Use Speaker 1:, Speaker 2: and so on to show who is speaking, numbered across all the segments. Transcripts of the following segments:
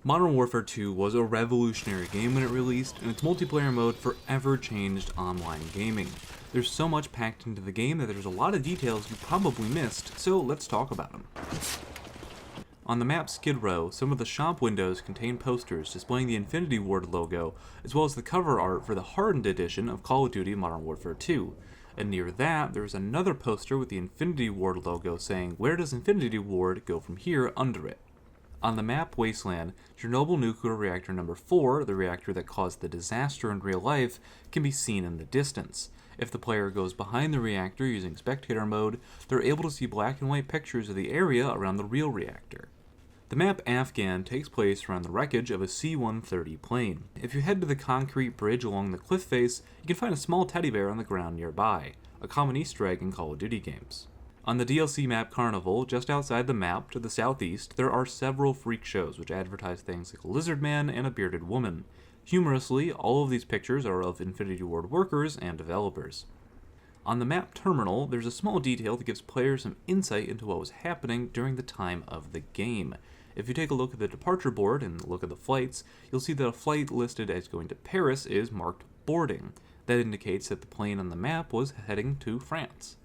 Speaker 1: Modern Warfare 2 was a revolutionary game when it released, and its multiplayer mode forever changed online gaming. There's so much packed into the game that there's a lot of details you probably missed, so let's talk about them. On the map Skid Row, some of the shop windows contain posters displaying the Infinity Ward logo, as well as the cover art for the hardened edition of Call of Duty Modern Warfare 2. And near that, there's another poster with the Infinity Ward logo saying, "Where does Infinity Ward go from here?" under it. On the map Wasteland, Chernobyl nuclear reactor number 4, the reactor that caused the disaster in real life, can be seen in the distance. If the player goes behind the reactor using spectator mode, they're able to see black and white pictures of the area around the real reactor. The map Afghan takes place around the wreckage of a C-130 plane. If you head to the concrete bridge along the cliff face, you can find a small teddy bear on the ground nearby, a common Easter egg in Call of Duty games. On the DLC map Carnival, just outside the map to the southeast, there are several freak shows which advertise things like a lizard man and a bearded woman. Humorously, all of these pictures are of Infinity Ward workers and developers. On the map Terminal, there's a small detail that gives players some insight into what was happening during the time of the game. If you take a look at the departure board and look at the flights, you'll see that a flight listed as going to Paris is marked boarding. That indicates that the plane on the map was heading to France.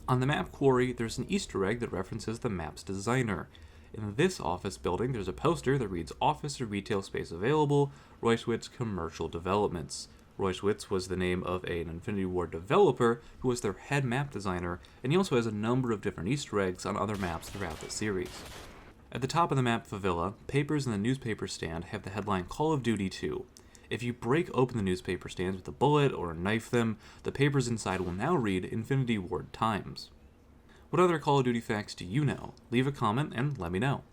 Speaker 1: On the map Quarry, there's an Easter egg that references the map's designer. In this office building, there's a poster that reads "Office or Retail Space Available, Reuswitz Commercial Developments." Reuswitz was the name of an Infinity Ward developer who was their head map designer, and he also has a number of different Easter eggs on other maps throughout the series. At the top of the map Favilla, papers in the newspaper stand have the headline Call of Duty 2. If you break open the newspaper stands with a bullet or knife them, the papers inside will now read Infinity Ward Times. What other Call of Duty facts do you know? Leave a comment and let me know.